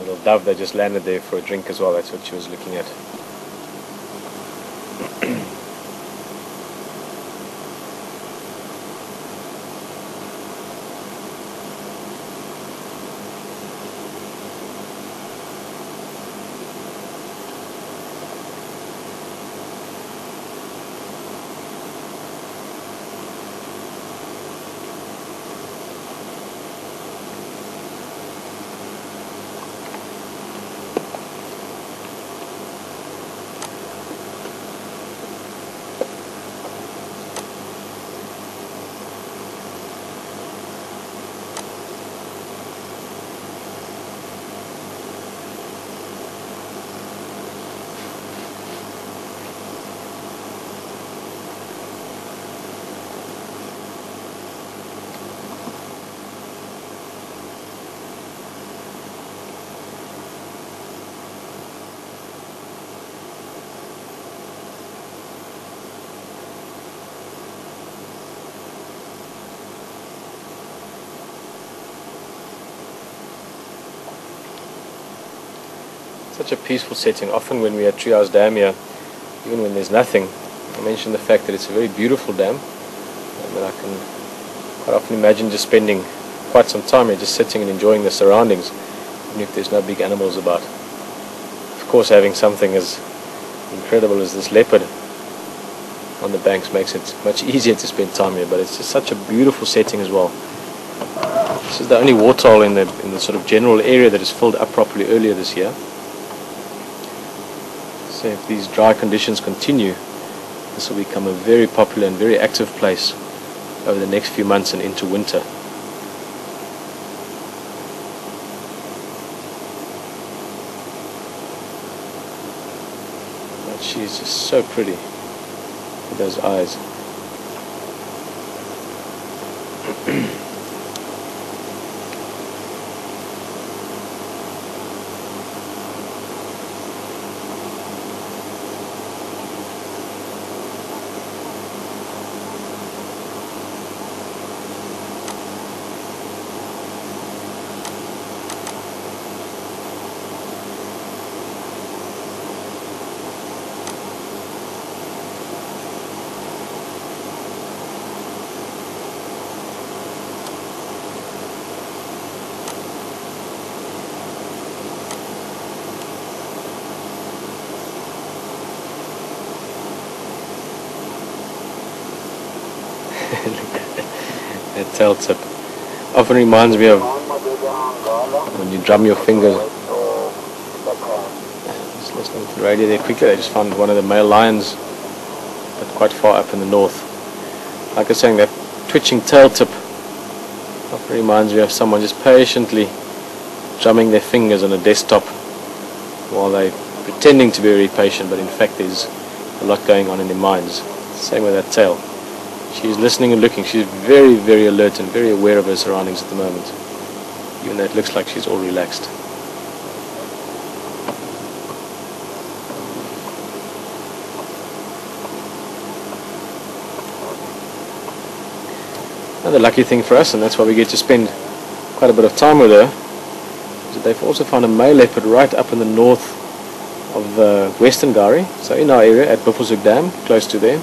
little dove that just landed there for a drink as well. That's what she was looking at. Such a peaceful setting. Often when we're at Treehouse Dam here, even when there's nothing, I mention the fact that it's a very beautiful dam, and that I can quite often imagine just spending quite some time here just sitting and enjoying the surroundings, even if there's no big animals about. Of course, having something as incredible as this leopard on the banks makes it much easier to spend time here, but it's just such a beautiful setting as well. This is the only waterhole in the sort of general area that is filled up properly earlier this year. So if these dry conditions continue, this will become a very popular and very active place over the next few months and into winter. But she's just so pretty with those eyes. That tail tip often reminds me of when you drum your fingers. Just listening to the radio there quickly, I just found one of the male lions, but quite far up in the north. Like I was saying, that twitching tail tip often reminds me of someone just patiently drumming their fingers on a desktop while they're pretending to be very patient, but in fact there's a lot going on in their minds. Same with that tail. She's listening and looking. She's very, very alert and very aware of her surroundings at the moment, even though it looks like she's all relaxed. Another lucky thing for us, and that's why we get to spend quite a bit of time with her, is that they've also found a male leopard right up in the north of the Western Gari, so in our area at Buffelshoek Dam, close to there.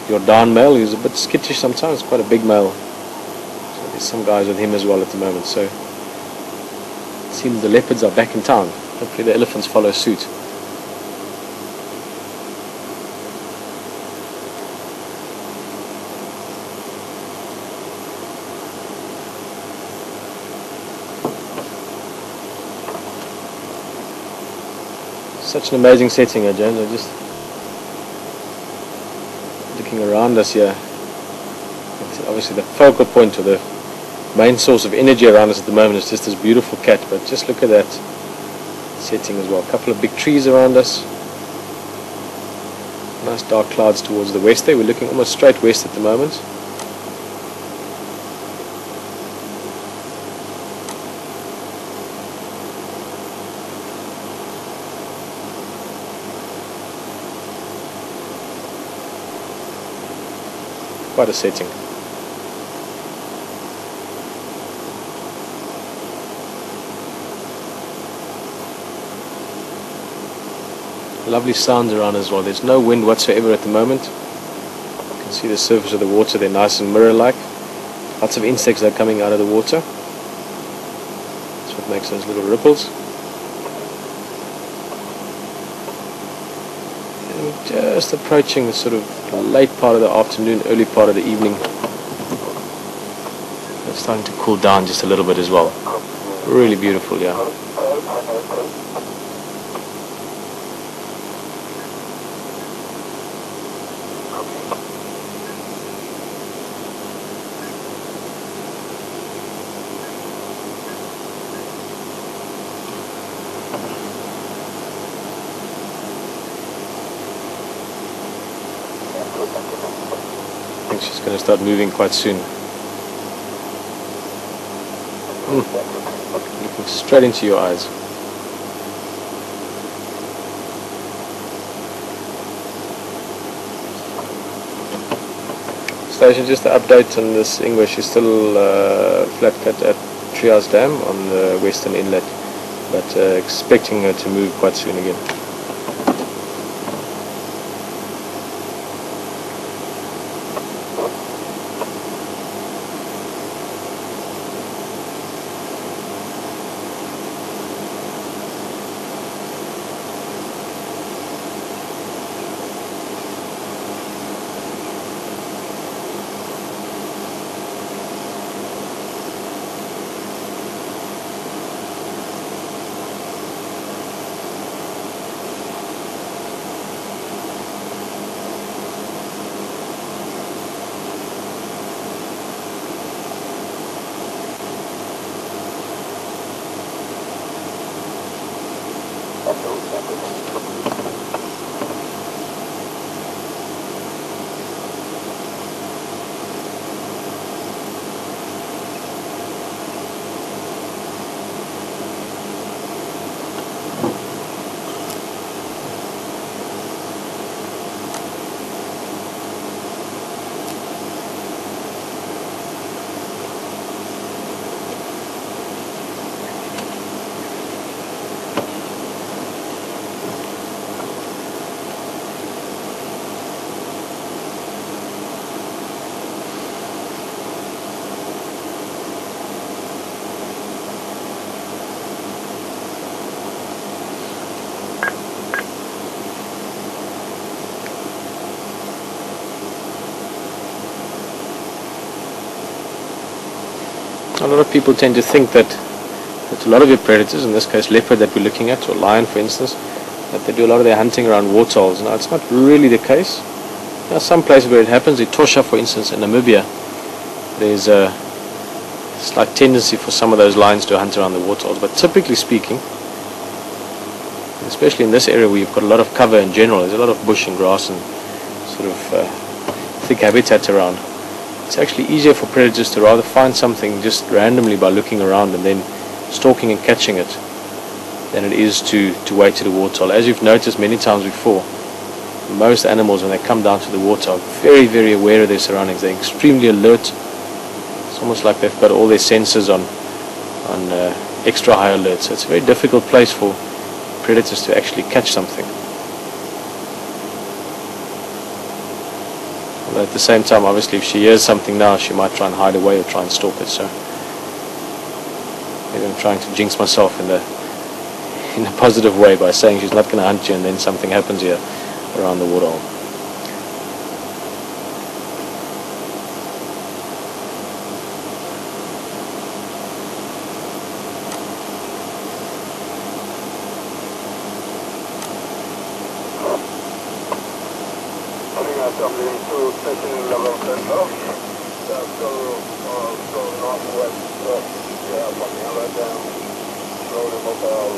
Your down male, he's a bit skittish sometimes, quite a big male. So there's some guys with him as well at the moment. So it seems the leopards are back in town. Hopefully the elephants follow suit. Such an amazing setting here, James. I just looking around us here. It's obviously the focal point or the main source of energy around us at the moment is just this beautiful cat, but just look at that setting as well. A couple of big trees around us. Nice dark clouds towards the west there. We're looking almost straight west at the moment. Quite a setting. Lovely sounds around as well. There's no wind whatsoever at the moment. You can see the surface of the water, they're nice and mirror-like. Lots of insects are coming out of the water. That's what makes those little ripples. And we're just approaching the sort of late part of the afternoon, early part of the evening. It's starting to cool down just a little bit as well. Really beautiful, yeah. I think she's going to start moving quite soon. Looking straight into your eyes. Station, just an update on this English. She's still flat cut at Trias Dam on the western inlet, but expecting her to move quite soon again. A lot of people tend to think that a lot of your predators, in this case leopard that we're looking at, or lion for instance, that they do a lot of their hunting around waterholes. Now, it's not really the case. There are some places where it happens. Etosha, for instance, in Namibia, there's a slight tendency for some of those lions to hunt around the waterholes. But typically speaking, especially in this area where you've got a lot of cover in general, there's a lot of bush and grass and sort of thick habitat around. It's actually easier for predators to rather find something just randomly by looking around and then stalking and catching it than it is to wait to the waterhole. As you've noticed many times before, most animals when they come down to the water are very, very aware of their surroundings. They're extremely alert. It's almost like they've got all their senses on extra high alert. So it's a very difficult place for predators to actually catch something. But at the same time, obviously, if she hears something now, she might try and hide away or try and stalk it. So maybe I'm trying to jinx myself in a positive way by saying she's not going to hunt you, and then something happens here around the waterhole. Coming into station level 10 now. Go northwest, yeah, 15Mar08 down, road in Mobile.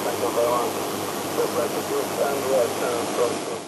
Thank you very much.